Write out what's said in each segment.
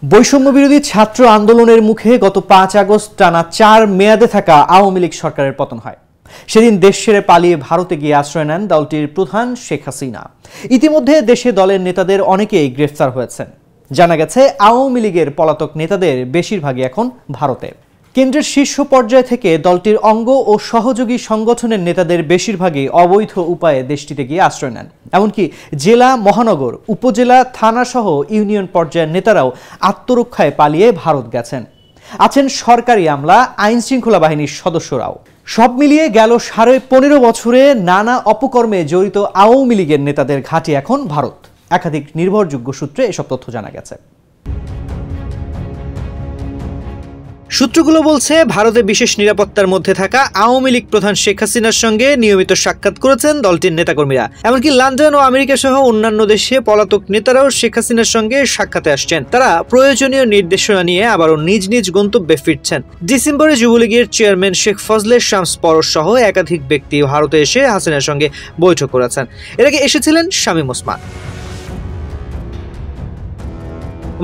বৈষম্য বিরোধী ছাত্র আন্দোলনের মুখে গত 5 আগস্ট টানা 4 মেয়াদে থাকা আওয়ামী লীগ সরকারের পতন হয়। সেদিন দেশ ছেড়ে পালিয়ে ভারতে গিয়ে আশ্রয় নেন দলটির প্রধান শেখ হাসিনা। ইতিমধ্যে দেশে দলের নেতাদের অনেকেই গ্রেফতার হয়েছেন। জানা গেছে আওয়ামী লীগের পলাতক নেতাদের বেশিরভাগই এখন ভারতে। কেন্দ্রের শীর্ষ পর্যায় থেকে দলটির অঙ্গ ও সহযোগী সংগঠনের নেতাদের বেশিরভাগই অবৈধ উপায়ে দেশটিতে গিয়ে আশ্রয় নেন। এমনকি জেলা, মহানগর, উপজেলা, থানা সহ ইউনিয়ন পর্যায়ের নেতারাও আত্মরক্ষায় পালিয়ে ভারত গেছেন। আছেন সরকারি আমলা, আইন শৃঙ্খলা বাহিনীর সদস্যরাও। সব মিলিয়ে গেল 15.5 বছরে নানা অপকর্মে জড়িত আওয়ামী লীগের নেতাদের ঘাঁটি এখন ভারত। একাধিক নির্ভরযোগ্য সূত্রে এসব তথ্য জানা গেছে। সূত্রগুলো বলছে, ভারতে বিশেষ নিরাপত্তার মধ্যে থাকা আওয়ামী লীগ প্রধান শেখ হাসিনার সঙ্গে নিয়মিত সাক্ষাৎ করেছেন দলটির নেতাকর্মীরা। এমনকি লন্ডন ও আমেরিকা সহ অন্যান্য দেশে পলাতক নেতারাও শেখ হাসিনার সঙ্গে সাক্ষাতে আসছেন। তারা প্রয়োজনীয় নির্দেশনা নিয়ে আবারও নিজ নিজ গন্তব্যে ফিরছেন। ডিসেম্বরে যুবলীগের চেয়ারম্যান শেখ ফজলে শামস পরশ সহ একাধিক ব্যক্তি ভারতে এসে হাসিনার সঙ্গে বৈঠক করেছেন। এর আগে এসেছিলেন শামীম ওসমান।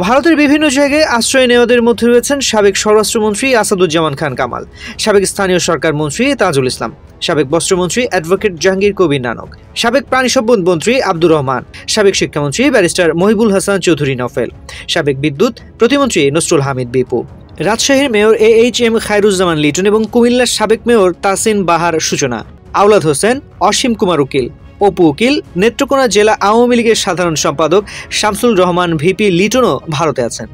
ভারতের বিভিন্ন জায়গায় আশ্রয় নেওয়াদের মধ্যে রয়েছেন সাবেক স্বরাষ্ট্রমন্ত্রী আসাদুজ্জামান খান কামাল, সাবেক স্থানীয় সরকার মন্ত্রী তাজুল ইসলাম, সাবেক বস্ত্রমন্ত্রী অ্যাডভোকেট জাহাঙ্গীর কবির নানক, সাবেক প্রাণী সম্পদ মন্ত্রী আব্দুর রহমান, সাবেক শিক্ষামন্ত্রী ব্যারিস্টার মহিবুল হাসান চৌধুরী নফেল, সাবেক বিদ্যুৎ প্রতিমন্ত্রী নসরুল হামিদ বিপু, রাজশাহীর মেয়র AHM খায়রুজ্জামান লিটন এবং কুমিল্লার সাবেক মেয়র তাসিন বাহার সূচনা, আওলাদ হোসেন, অসীম কুমার উকিল, অপু উকিল, নেত্রকোনা জেলা আওয়ামী লীগের সাধারণ সম্পাদক শামসুল রহমান VP লিটনও ভারতে আছেন।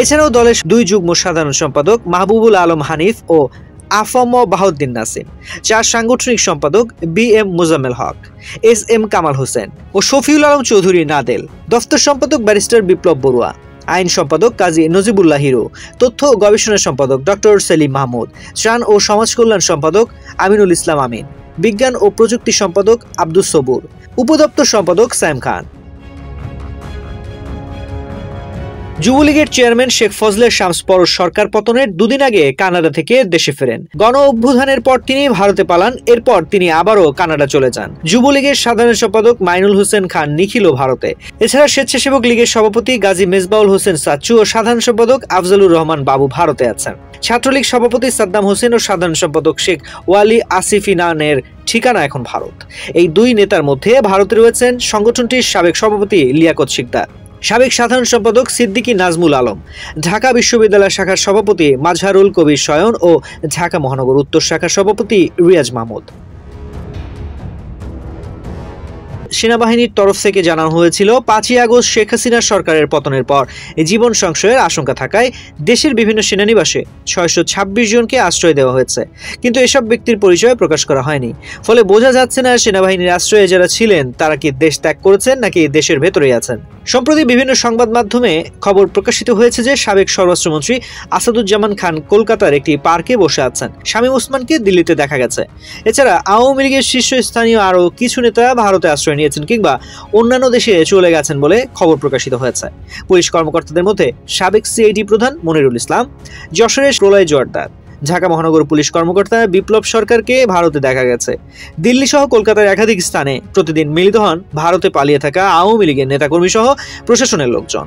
এছাড়াও দলের 2 যুগ্ম সাধারণ সম্পাদক মাহবুবুল আলম হানিফ ও আফম বাহাউদ্দিন নাসিম, 4 সাংগঠনিক সম্পাদক BM মোজাম্মেল হক, SM কামাল হোসেন ও শফিউল আলম চৌধুরী নাদেল, দফতর সম্পাদক ব্যারিস্টার বিপ্লব বড়ুয়া, আইন সম্পাদক কাজী নজিবুল্লাহ হিরো, তথ্য ও গবেষণা সম্পাদক ডক্টর সেলিম মাহমুদ, ত্রাণ ও সমাজ কল্যাণ সম্পাদক আমিনুল ইসলাম আমিন, বিজ্ঞান ও প্রযুক্তি সম্পাদক আব্দুস সবুর, উপদপ্তর সম্পাদক সাইম খান। যুবলীগের চেয়ারম্যান শেখ ফজলে শামস পরশ সরকার পতনের 2 দিন আগে কানাডা থেকে দেশে ফেরেন। গণ অভ্যুত্থানের পর তিনি ভারতে পালান। এরপর তিনি আবারও কানাডা চলে যান। যুবলীগের সাধারণ সম্পাদক মাইনুল হোসেন খান নিখিলও ভারতে। এছাড়া স্বেচ্ছাসেবক লীগের সভাপতি গাজী মেজবাউল হোসেন সাচ্চু ও সাধারণ সম্পাদক আফজালুর রহমান বাবু ভারতে আছেন। ছাত্রলীগ সভাপতি সাদ্দাম হোসেন ও সাধারণ সম্পাদক শেখ ওয়ালি আসিফিনানের ঠিকানা এখন ভারত। এই 2 নেতার মধ্যে ভারতে রয়েছেন সংগঠনটির সাবেক সভাপতি লিয়াকত শিকদার, সাবেক সাধারণ সম্পাদক সিদ্দিকী নাজমুল আলম, ঢাকা বিশ্ববিদ্যালয় শাখার সভাপতি মাজহারুল কবির শয়ন ও ঢাকা মহানগর উত্তর শাখার সভাপতি রিয়াজ মাহমুদ। সেনাবাহিনীর তরফ থেকে জানানো হয়েছিল, 5 আগস্ট শেখ হাসিনা সরকারের পতনের পর জীবন সংশয়ের আশঙ্কা থাকায় দেশের বিভিন্ন সেনানিবাসে 626 জনকে আশ্রয় দেওয়া হয়েছে। কিন্তু এসব ব্যক্তির পরিচয় প্রকাশ করা হয়নি। ফলে বোঝা যাচ্ছে না সেনাবাহিনীর আশ্রয়ে যারা ছিলেন তারা কি দেশ ত্যাগ করেছেন নাকি দেশের ভেতরেই আছেন। সম্প্রতি বিভিন্ন সংবাদ মাধ্যমে খবর প্রকাশিত হয়েছে যে সাবেক স্বরাষ্ট্রমন্ত্রী আসাদুজ্জামান খান কলকাতার একটি পার্কে বসে আছেন। শামীম ওসমানকে দিল্লিতে দেখা গেছে। এছাড়া আওয়ামী লীগের শীর্ষস্থানীয় আরও কিছু নেতা ভারতে আশ্রয় নিয়েছেন কিংবা অন্যান্য দেশে চলে গেছেন বলে খবর প্রকাশিত হয়েছে। পুলিশ কর্মকর্তাদের মধ্যে সাবেক CID প্রধান মনিরুল ইসলাম, যশোরের প্রলয় জোয়ারদার, ঢাকা মহানগর পুলিশ কর্মকর্তা বিপ্লব সরকারকে ভারতে দেখা গেছে। দিল্লি সহ কলকাতার একাধিক স্থানে প্রতিদিন মিলিত হন ভারতে পালিয়ে থাকা আওয়ামী লীগের নেতাকর্মী সহ প্রশাসনের লোকজন।